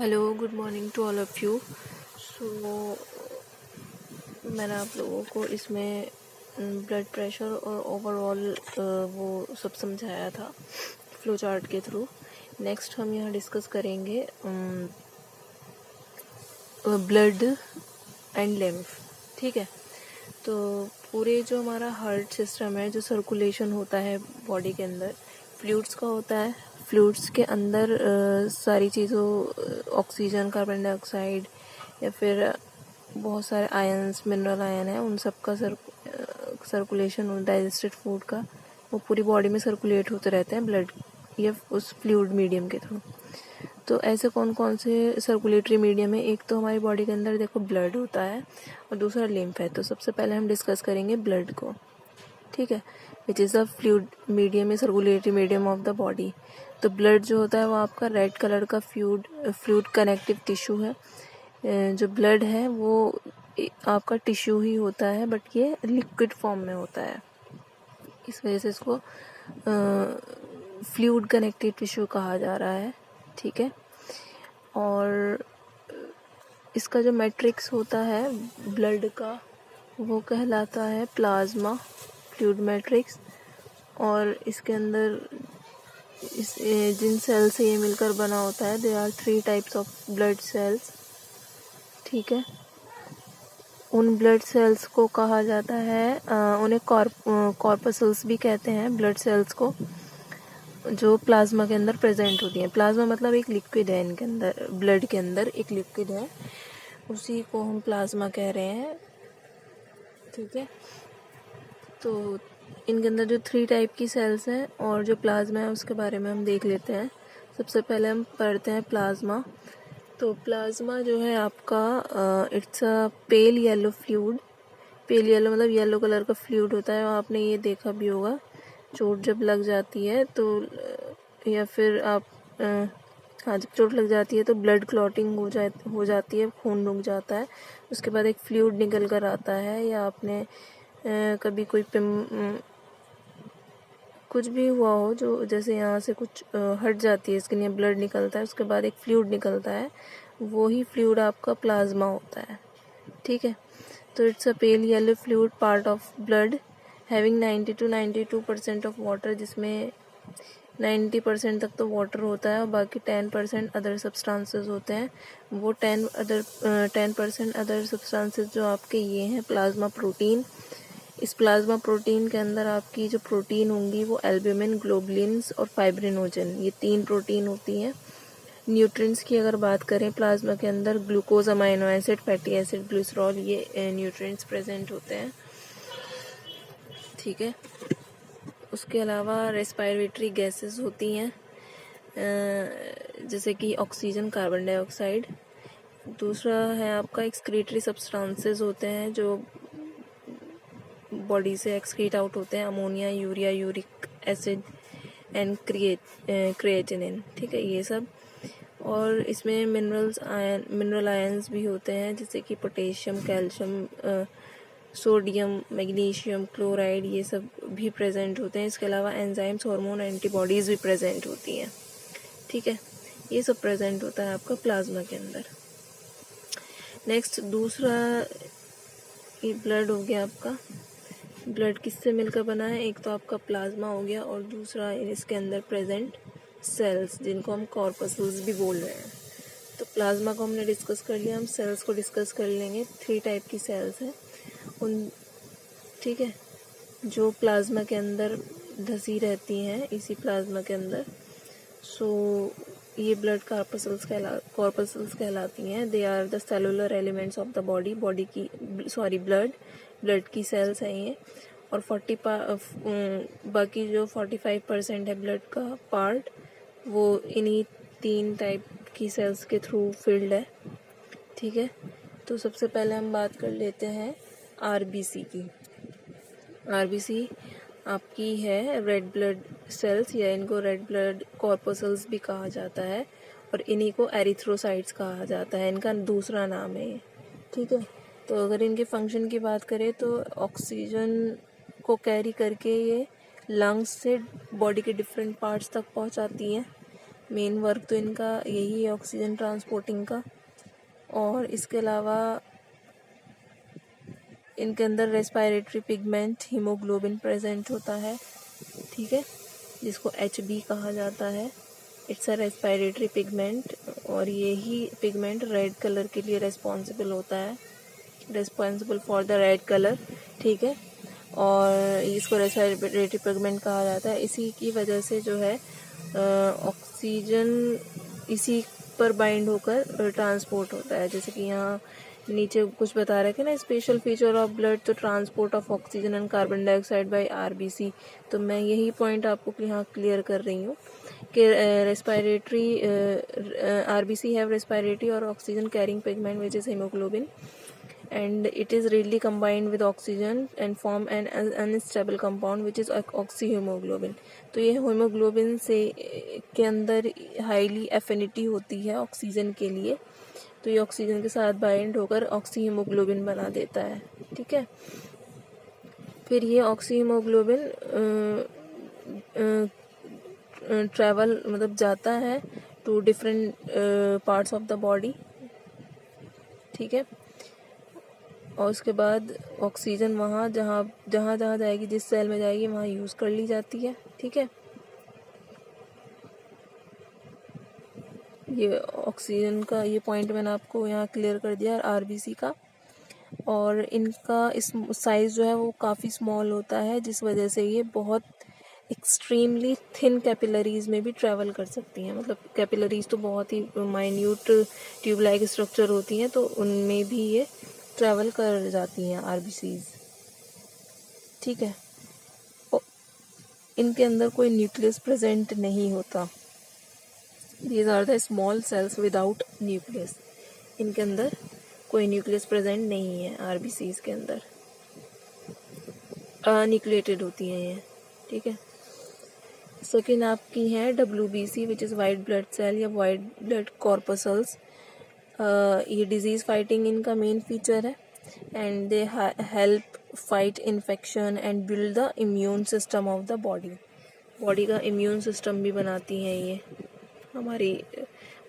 Hello, good morning to all of you. So मैंने आप लोगों को इसमें ब्लड प्रेशर और ओवरऑल वो सब समझाया था फ्लो चार्ट के थ्रू। नेक्स्ट हम यहाँ डिस्कस करेंगे ब्लड एंड लिम्फ। ठीक है, तो पूरे जो हमारा हार्ट सिस्टम है, जो सर्कुलेशन होता है बॉडी के अंदर, फ्लूइड्स का होता है। फ्लूइड्स के अंदर सारी चीज़ों ऑक्सीजन, कार्बन डाइऑक्साइड या फिर बहुत सारे आयंस, मिनरल आयन है, उन सब का सर्कुलेशन डाइजेस्टेड फूड का वो पूरी बॉडी में सर्कुलेट होते रहते हैं ब्लड या उस फ्लूइड मीडियम के थ्रू। तो ऐसे कौन कौन से सर्कुलेटरी मीडियम है? एक तो हमारी बॉडी के अंदर देखो ब्लड होता है और दूसरा लिम्फ है। तो सबसे पहले हम डिस्कस करेंगे ब्लड को। ठीक है, which is the fluid medium, circulatory medium of the body. तो ब्लड जो होता है वो आपका रेड कलर का फ्लूइड कनेक्टिव टिश्यू है। जो ब्लड है वो आपका टिश्यू ही होता है, बट ये लिक्विड फॉर्म में होता है, इस वजह से इसको फ्लूइड कनेक्टिव टिश्यू कहा जा रहा है। ठीक है, और इसका जो मैट्रिक्स होता है ब्लड का वो कहलाता है प्लाज्मा फ्लूइड मैट्रिक्स। और इसके अंदर जिन सेल से ये मिलकर बना होता है, they are 3 types of blood cells. ठीक है, उन ब्लड सेल्स को कहा जाता है उन्हें कॉर्पसल्स भी कहते हैं, ब्लड सेल्स को, जो प्लाज्मा के अंदर प्रेजेंट होती हैं। प्लाज्मा मतलब एक लिक्विड है, इनके अंदर ब्लड के अंदर एक लिक्विड है, उसी को हम प्लाज्मा कह रहे हैं। ठीक है, तो इनके अंदर जो 3 टाइप की सेल्स हैं और जो प्लाज्मा है उसके बारे में हम देख लेते हैं। सबसे पहले हम पढ़ते हैं प्लाज्मा। तो प्लाज्मा जो है आपका it's a pale yellow fluid. Pale yellow मतलब येलो कलर का फ्लूइड होता है। आपने ये देखा भी होगा, चोट जब लग जाती है तो या फिर आप हाँ, जब चोट लग जाती है तो ब्लड क्लॉटिंग हो जाती है, खून रुक जाता है, उसके बाद एक फ्लूइड निकल कर आता है। या आपने कभी कोई कुछ भी हुआ हो, जो जैसे यहाँ से कुछ हट जाती है स्किन या ब्लड निकलता है, उसके बाद एक फ्लूइड निकलता है, वो ही फ्लूइड आपका प्लाज्मा होता है। ठीक है, तो it's a pale yellow fluid part of blood having 90 to 92% of water, जिसमें 90% तक तो वाटर होता है और बाकी 10% अदर सब्सटेंसेस होते हैं। वो 10% अदर सब्सटेंसेस जो आपके ये हैं प्लाज्मा प्रोटीन। इस प्लाज्मा प्रोटीन के अंदर आपकी जो प्रोटीन होंगी वो एल्ब्यूमिन, ग्लोबुलिन्स और फाइब्रिनोजन, ये 3 प्रोटीन होती हैं। न्यूट्रिएंट्स की अगर बात करें प्लाज्मा के अंदर, glucose, amino acid, fatty acid, glycerol, ये न्यूट्रिएंट्स प्रेजेंट होते हैं। ठीक है, उसके अलावा रेस्पिरेटरी गैसेस होती हैं, जैसे कि ऑक्सीजन, कार्बन डाइऑक्साइड। दूसरा है आपका एक्सक्रीटरी सब्सटेंसेस होते हैं जो बॉडी से एक्सक्रीट आउट होते हैं, ammonia, urea, uric acid and creatinine. ठीक है, ये सब। और इसमें मिनरल आयंस भी होते हैं, जैसे कि potassium, calcium, sodium, magnesium, chloride, ये सब भी प्रेजेंट होते हैं। इसके अलावा एंजाइम्स, हार्मोन, एंटीबॉडीज़ भी प्रेजेंट होती हैं। ठीक है, ये सब प्रेजेंट होता है आपका प्लाज्मा के अंदर। नेक्स्ट, दूसरा ये ब्लड हो गया आपका। ब्लड किससे मिलकर बना है? एक तो आपका प्लाज्मा हो गया और दूसरा इसके अंदर प्रेजेंट सेल्स, जिनको हम कॉर्पसल्स भी बोल रहे हैं। तो प्लाज्मा को हमने डिस्कस कर लिया, हम सेल्स को डिस्कस कर लेंगे। 3 टाइप की सेल्स हैं उन, ठीक है, जो प्लाज्मा के अंदर धसी रहती हैं, इसी प्लाज्मा के अंदर। सो ये ब्लड कॉर्पसल्स कहलाती हैं। They are the cellular elements of the body. Blood की सेल्स हैं ये। और बाकी जो 45% है ब्लड का पार्ट, वो इन्हीं 3 टाइप की सेल्स के थ्रू फिल्ड है। ठीक है, तो सबसे पहले हम बात कर लेते हैं आरबीसी की। आरबीसी आपकी है रेड ब्लड सेल्स, या इनको रेड ब्लड कॉर्पसल्स भी कहा जाता है, और इन्हीं को एरिथ्रोसाइट्स कहा जाता है, इनका दूसरा नाम है ये। ठीक है, तो अगर इनके फंक्शन की बात करें तो ऑक्सीजन को कैरी करके ये लंग्स से बॉडी के डिफरेंट पार्ट्स तक पहुंचाती हैं। मेन वर्क तो इनका यही है ऑक्सीजन ट्रांसपोर्टिंग का। और इसके अलावा इनके अंदर रेस्पिरेटरी पिगमेंट हीमोग्लोबिन प्रेजेंट होता है, ठीक है, जिसको HB कहा जाता है। इट्स अ रेस्पिरेटरी पिगमेंट, और यही पिगमेंट रेड कलर के लिए रेस्पॉन्सिबल होता है, responsible for the red colour, ठीक है। और इसको रेस्पिरेटरी पिगमेंट कहा जाता है। इसी की वजह से जो है ऑक्सीजन इसी पर बाइंड होकर ट्रांसपोर्ट होता है। जैसे कि यहाँ नीचे कुछ बता रहे थे ना, स्पेशल फीचर ऑफ ब्लड तो transport of oxygen and carbon dioxide by RBC। तो मैं यही पॉइंट आपको यहाँ क्लियर कर रही हूँ कि रेस्पिरेटरी RBC हैव रेस्पिरेटरी और oxygen carrying pigment which is haemoglobin, and it is readily combined with oxygen and form an unstable compound which is oxyhemoglobin। तो ये हेमोग्लोबिन से के अंदर हाईली एफिनिटी होती है ऑक्सीजन के लिए, तो ये ऑक्सीजन के साथ बाइंड होकर ऑक्सीहेमोग्लोबिन बना देता है, ठीक है। फिर ये ऑक्सीहेमोग्लोबिन ट्रैवल मतलब जाता है to different parts of the body, ठीक है। और उसके बाद ऑक्सीजन वहाँ जहाँ जाएगी, जिस सेल में जाएगी वहाँ यूज़ कर ली जाती है, ठीक है। ये ऑक्सीजन का ये पॉइंट मैंने आपको यहाँ क्लियर कर दिया RBC का। और इनका इस साइज़ जो है वो काफ़ी स्मॉल होता है, जिस वजह से ये बहुत एक्सट्रीमली थिन कैपिलरीज में भी ट्रैवल कर सकती हैं। मतलब कैपिलरीज तो बहुत ही माइन्यूट ट्यूब लाइक स्ट्रक्चर होती हैं, तो उनमें भी ये ट्रैवल कर जाती हैं RBCs, ठीक है। इनके अंदर कोई न्यूक्लियस प्रेजेंट नहीं होता। These are the small cells without nucleus. इनके अंदर कोई न्यूक्लियस प्रेजेंट नहीं है RBCs के अंदर, अन्यूक्लिएटेड होती हैं ये, ठीक है। सेकेंड आपकी है WBC which is white blood cell या वाइट ब्लड कॉर्पसल्स। ये डिजीज़ फाइटिंग इनका मेन फीचर है, and they help fight infection and build the immune system of the body. Body का इम्यून सिस्टम भी बनाती हैं ये। हमारी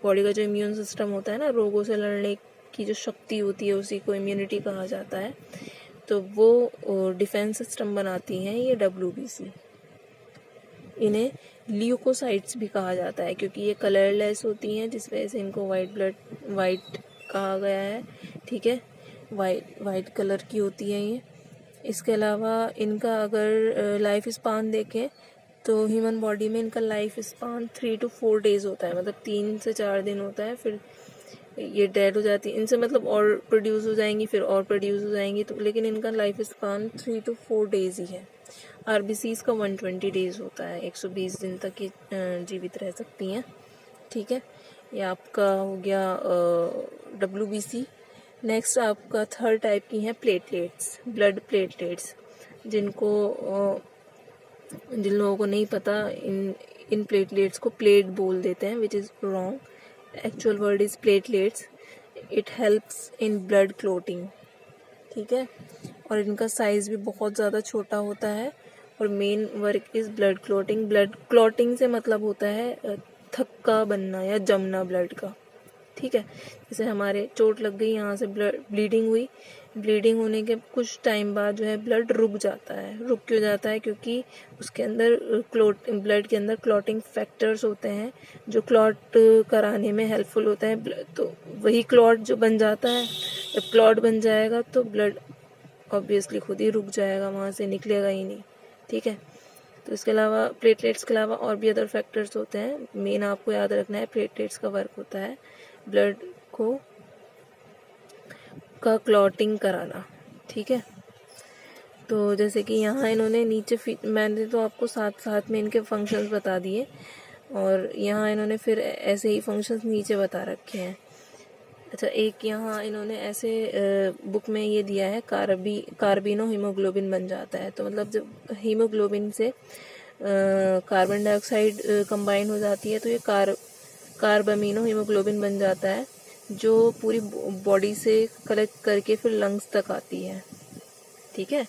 बॉडी का जो इम्यून सिस्टम होता है ना, रोगों से लड़ने की जो शक्ति होती है उसी को इम्यूनिटी कहा जाता है, तो वो डिफेंस सिस्टम बनाती हैं ये WBC। इन्हें ल्यूकोसाइट्स भी कहा जाता है क्योंकि ये कलरलेस होती हैं, जिस वजह से इनको वाइट कहा गया है, ठीक है। वाइट कलर की होती है ये। इसके अलावा इनका अगर लाइफ स्पान देखें तो ह्यूमन बॉडी में इनका लाइफ स्पान 3 to 4 days होता है, मतलब 3 से 4 दिन होता है, फिर ये डेड हो जाती है। इनसे मतलब और प्रोड्यूस हो जाएंगी, फिर और प्रोड्यूस हो जाएंगी, तो लेकिन इनका लाइफ स्पान 3 to 4 days ही है। RBCs का 120 days होता है, 120 दिन तक ये जीवित रह सकती हैं, ठीक है। ये आपका हो गया WBC। नेक्स्ट आपका थर्ड टाइप की है प्लेटलेट्स, ब्लड प्लेटलेट्स, जिन लोगों को नहीं पता इन प्लेटलेट्स को प्लेट बोल देते हैं, which is wrong. Actual word is platelets. It helps in blood clotting, ठीक है। और इनका साइज़ भी बहुत ज़्यादा छोटा होता है, और main work is blood clotting. Blood clotting से मतलब होता है थक्का बनना या जमना ब्लड का, ठीक है। जैसे हमारे चोट लग गई, यहाँ से ब्लीडिंग हुई, ब्लीडिंग होने के कुछ टाइम बाद जो है ब्लड रुक जाता है। रुक क्यों जाता है? क्योंकि उसके अंदर ब्लड के अंदर क्लॉटिंग फैक्टर्स होते हैं जो क्लॉट कराने में हेल्पफुल होते हैं। तो वही क्लॉट जो बन जाता है, जब क्लॉट बन जाएगा तो ब्लड ऑब्वियसली खुद ही रुक जाएगा, वहाँ से निकलेगा ही नहीं, ठीक है। तो इसके अलावा प्लेटलेट्स के अलावा और भी अदर फैक्टर्स होते हैं। मेन आपको याद रखना है प्लेटलेट्स का वर्क होता है ब्लड का क्लॉटिंग कराना, ठीक है। तो जैसे कि यहाँ इन्होंने नीचे मैंने तो आपको साथ में इनके फंक्शंस बता दिए, और यहाँ इन्होंने फिर ऐसे ही फंक्शंस नीचे बता रखे हैं। अच्छा, एक यहाँ इन्होंने ऐसे बुक में ये दिया है, कार्बिनो हीमोग्लोबिन बन जाता है। तो मतलब जब हीमोग्लोबिन से कार्बन डाइऑक्साइड कंबाइन हो जाती है तो ये कार्बामिनो हीमोग्लोबिन बन जाता है, जो पूरी बॉडी से कलेक्ट करके फिर लंग्स तक आती है, ठीक है।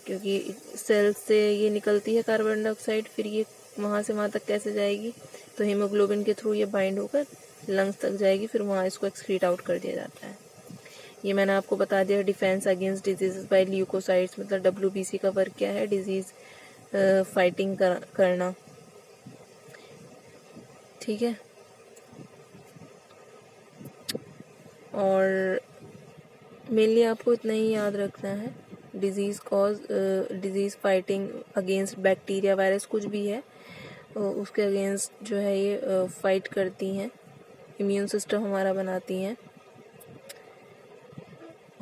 क्योंकि सेल से ये निकलती है कार्बन डाइऑक्साइड, फिर ये वहाँ से वहाँ तक कैसे जाएगी, तो हीमोग्लोबिन के थ्रू ये बाइंड होकर लंग्स तक जाएगी, फिर वहाँ इसको एक्सक्रीट आउट कर दिया जाता है। ये मैंने आपको बता दिया defence against disease by leucocytes, मतलब WBC का वर्क क्या है, डिजीज फाइटिंग करना। ठीक है, और मेनली आपको इतना ही याद रखना है, disease cause, disease fighting against bacteria virus कुछ भी है उसके अगेंस्ट जो है ये फाइट करती हैं, इम्यून सिस्टम हमारा बनाती हैं।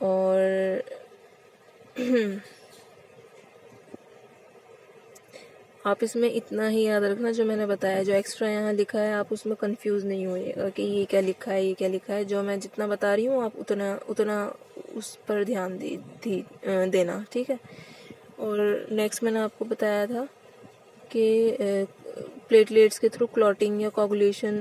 और आप इसमें इतना ही याद रखना जो मैंने बताया, जो एक्स्ट्रा यहाँ लिखा है आप उसमें कंफ्यूज नहीं होइएगा कि ये क्या लिखा है, ये क्या लिखा है। जो मैं जितना बता रही हूँ आप उतना उस पर ध्यान देना, ठीक है। और नेक्स्ट मैंने आपको बताया था कि प्लेटलेट्स के थ्रू क्लॉटिंग या कोगुलेशन,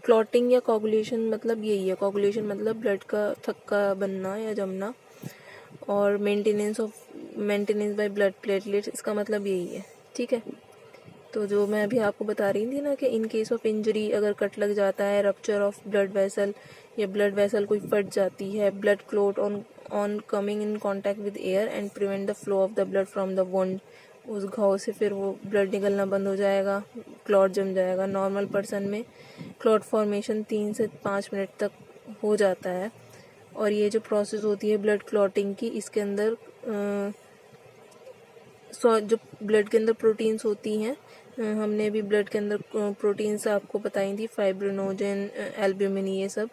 क्लॉटिंग या कोगुलेशन मतलब यही है, कोगुलेशन मतलब ब्लड का थक्का बनना या जमना, और मेंटेनेंस बाय ब्लड प्लेटलेट्स, इसका मतलब यही है, ठीक है। तो जो मैं अभी आपको बता रही थी ना कि इन केस ऑफ इंजरी, अगर कट लग जाता है, रप्चर ऑफ ब्लड वेसल या ब्लड वेसल कोई फट जाती है, blood clot on coming in contact with air and prevent the flow of the blood from the wound, उस घाव से फिर वो ब्लड निकलना बंद हो जाएगा, क्लॉट जम जाएगा। नॉर्मल पर्सन में क्लॉट फॉर्मेशन 3 से 5 मिनट तक हो जाता है। और ये जो प्रोसेस होती है ब्लड क्लॉटिंग की, इसके अंदर जो ब्लड के अंदर प्रोटीन्स होती हैं, हमने भी ब्लड के अंदर प्रोटीन्स आपको बताई थी, फाइब्रिनोजन, एल्ब्यूमिन, ये सब,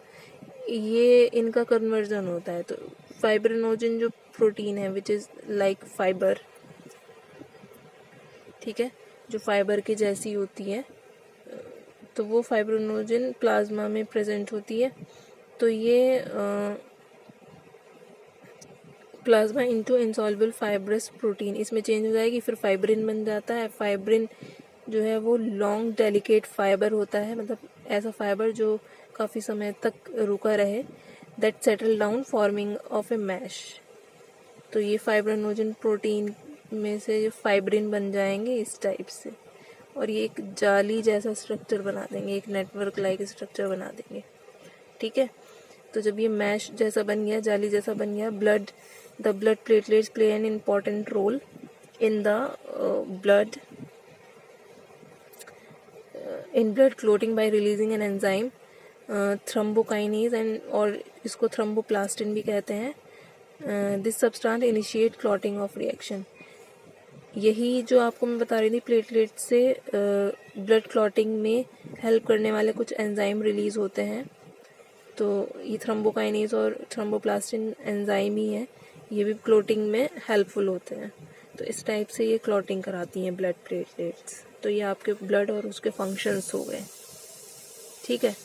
ये इनका कन्वर्जन होता है। तो फाइब्रिनोजन जो प्रोटीन है विच इज़ लाइक फाइबर, ठीक है, जो फाइबर की जैसी होती है, तो वो फाइब्रिनोजन प्लाज्मा में प्रेजेंट होती है। तो ये plasma into insoluble fibrous protein इसमें चेंज हो जाएगी, फिर फाइब्रिन बन जाता है। फाइब्रिन जो है वो लॉन्ग डेलिकेट फाइबर होता है, मतलब ऐसा फाइबर जो काफ़ी समय तक रुका रहे, that settle down forming of a mesh. तो ये फाइब्रिनोजन प्रोटीन में से फाइब्रिन बन जाएंगे इस टाइप से, और ये एक जाली जैसा स्ट्रक्चर बना देंगे, एक नेटवर्क लाइक स्ट्रक्चर बना देंगे, ठीक है। तो जब ये मैश जैसा बन गया, जाली जैसा बन गया, the blood platelets play an important role in the blood clotting by releasing an enzyme thrombokinase and, और इसको थ्रोम्बोप्लास्टिन भी कहते हैं। This substance initiate clotting of reaction. यही जो आपको मैं बता रही थी, प्लेटलेट से ब्लड क्लॉटिंग में हेल्प करने वाले कुछ एंजाइम रिलीज होते हैं। तो ये थ्रोम्बोकाइनेज और थ्रोम्बोप्लास्टिन एंजाइम ही है, ये भी क्लॉटिंग में हेल्पफुल होते हैं। तो इस टाइप से ये क्लॉटिंग कराती हैं ब्लड प्लेटलेट्स। तो ये आपके ब्लड और उसके फंक्शंस हो गए, ठीक है।